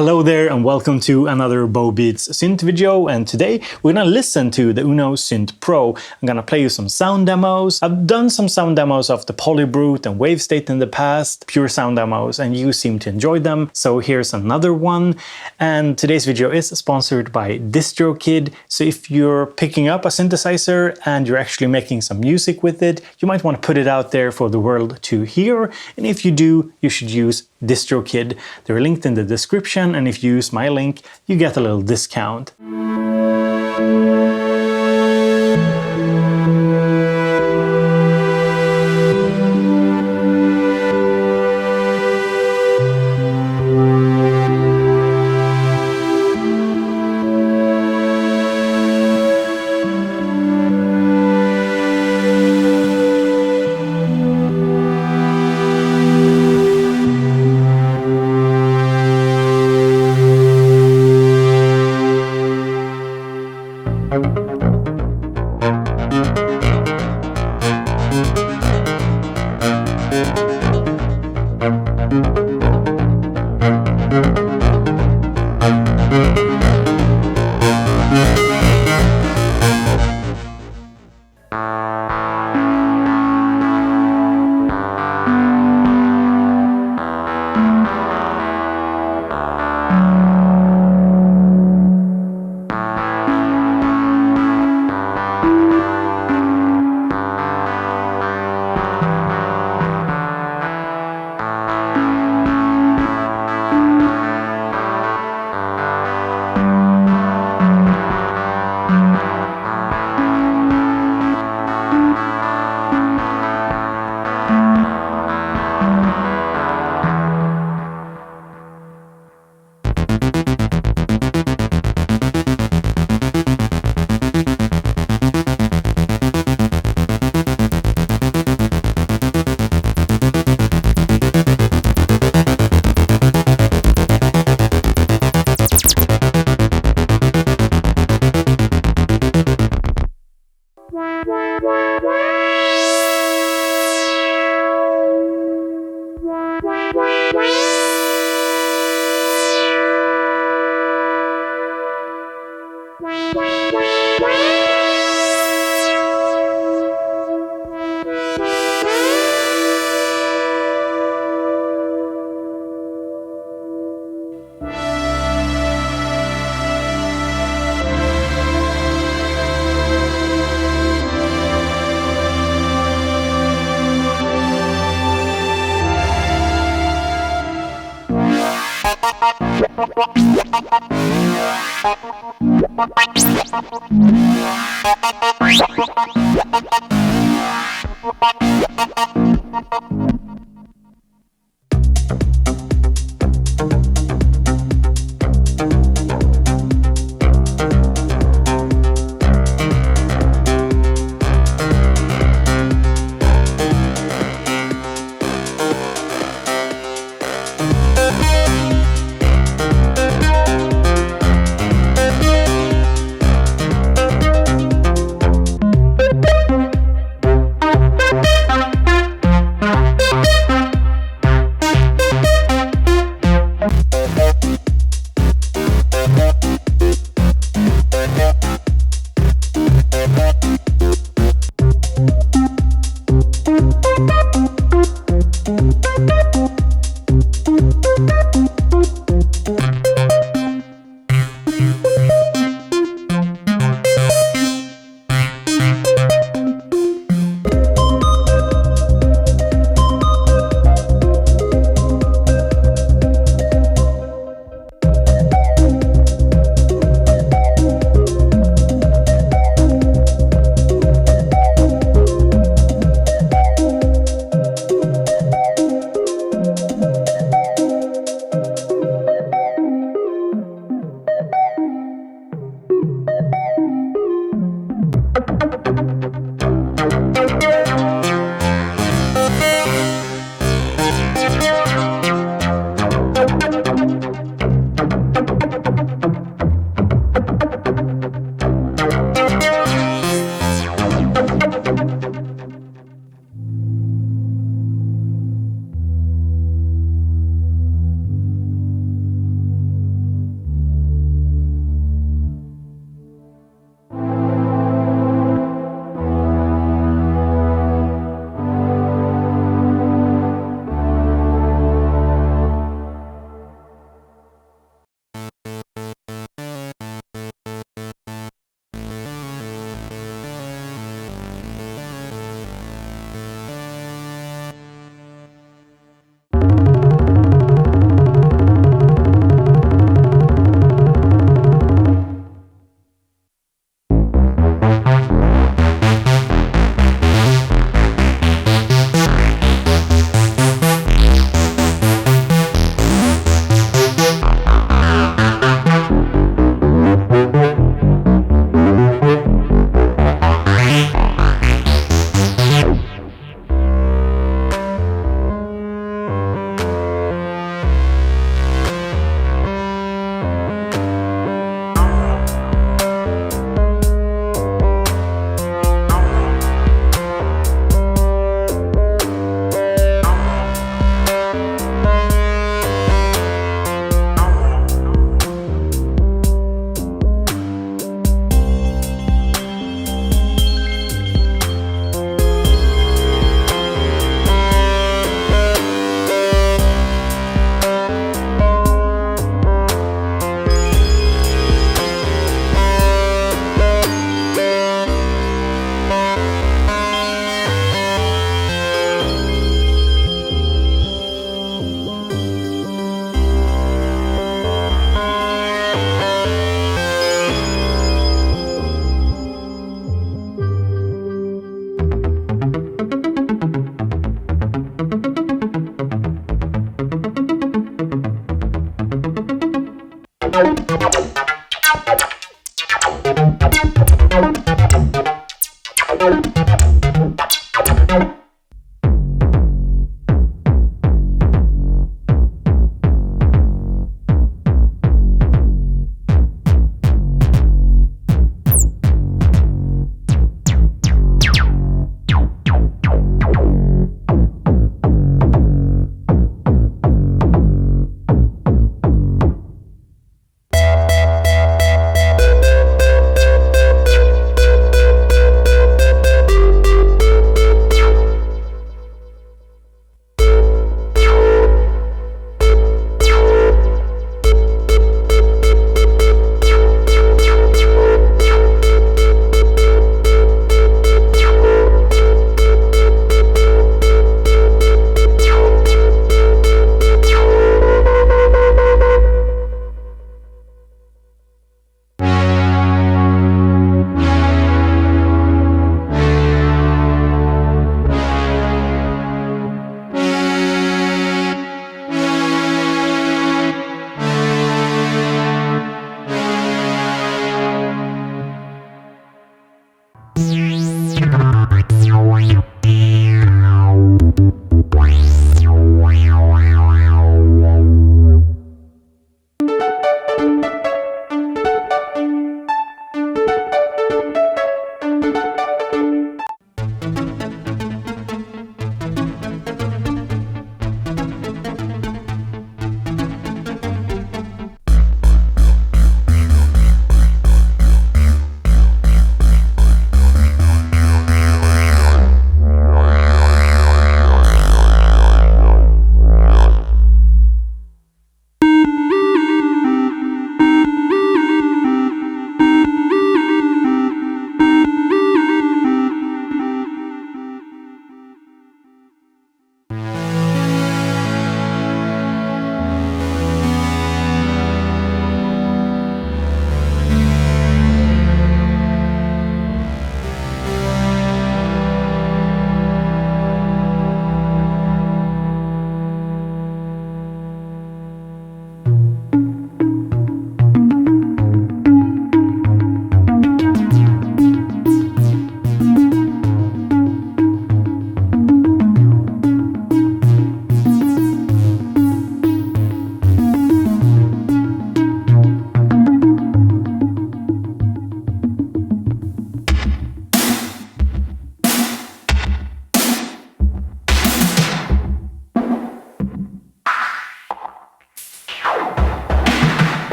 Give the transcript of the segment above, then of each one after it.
Hello there and welcome to another Bobeats synth video, and today we're gonna listen to the Uno Synth Pro. I'm gonna play you some sound demos. I've done some sound demos of the Polybrute and Wavestate in the past, pure sound demos, and you seem to enjoy them, so here's another one. And today's video is sponsored by DistroKid, so if you're picking up a synthesizer and you're actually making some music with it, you might want to put it out there for the world to hear, and if you do, you should use DistroKid. They're linked in the description, and if you use my link, you get a little discount.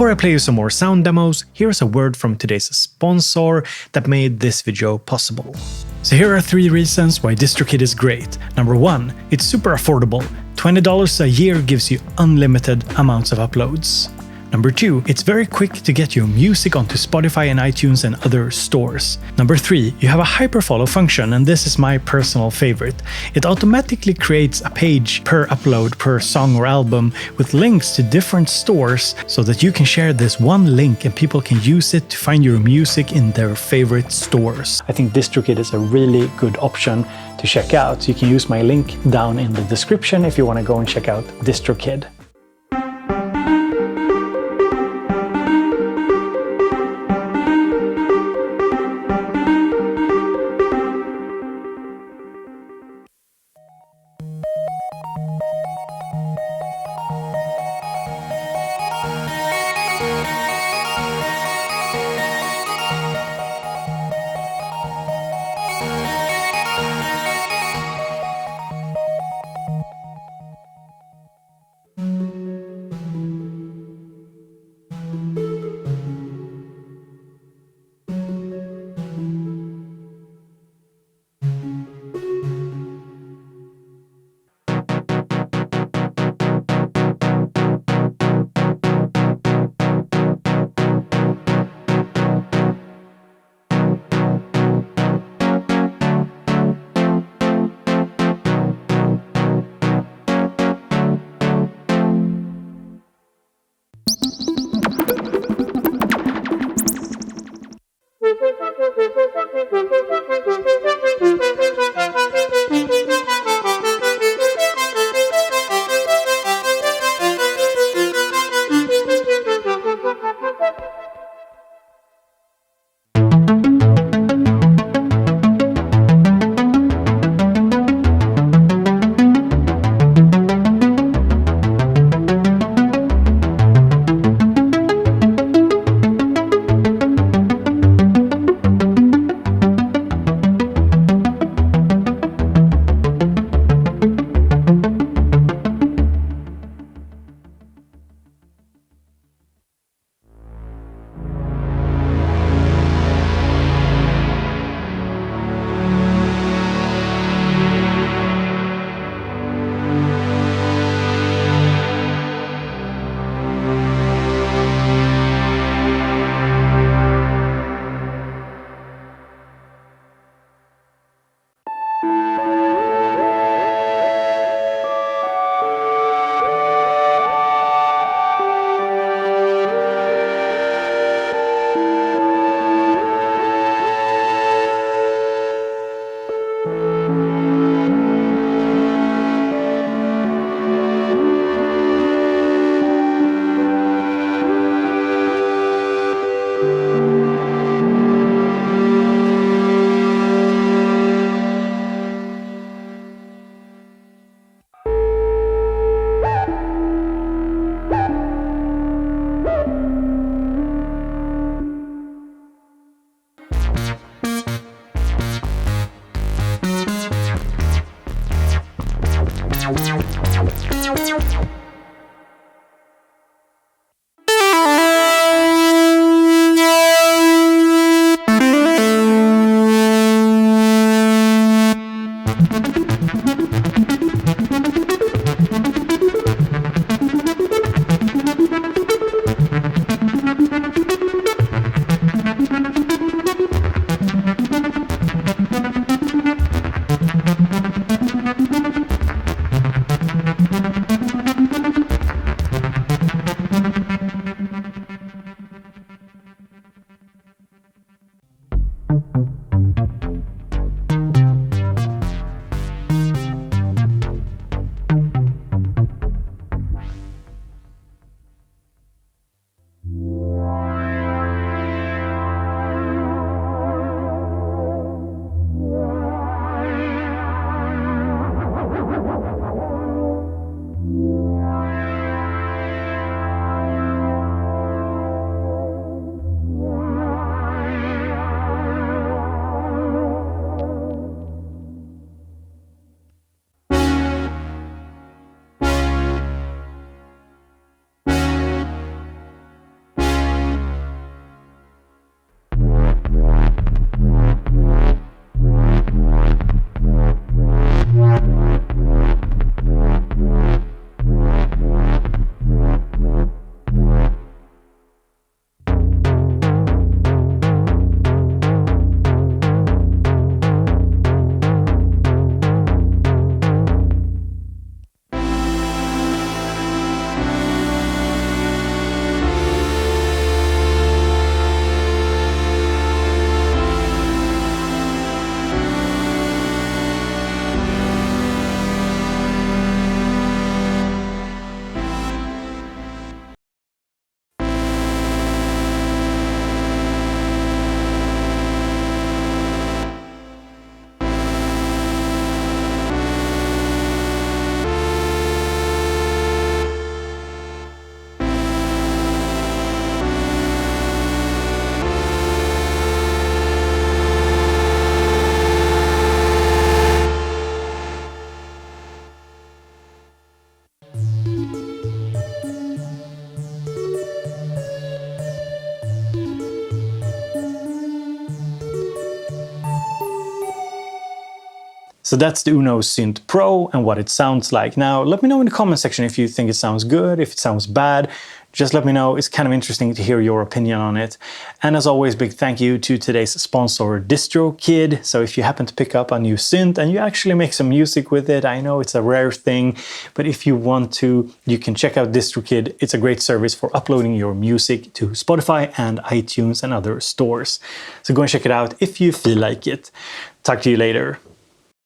Before I play you some more sound demos, here's a word from today's sponsor that made this video possible. So here are 3 reasons why DistroKid is great. Number 1, it's super affordable. $20 a year gives you unlimited amounts of uploads. Number 2, it's very quick to get your music onto Spotify and iTunes and other stores. Number 3, you have a hyperfollow function, and this is my personal favorite. It automatically creates a page per upload per song or album with links to different stores so that you can share this one link and people can use it to find your music in their favorite stores. I think DistroKid is a really good option to check out. You can use my link down in the description if you want to go and check out DistroKid. So that's the Uno Synth Pro and what it sounds like. Now, let me know in the comment section if you think it sounds good, if it sounds bad. Just let me know. It's kind of interesting to hear your opinion on it. And as always, big thank you to today's sponsor, DistroKid. So if you happen to pick up a new synth and you actually make some music with it, I know it's a rare thing, but if you want to, you can check out DistroKid. It's a great service for uploading your music to Spotify and iTunes and other stores. So go and check it out if you feel like it. Talk to you later.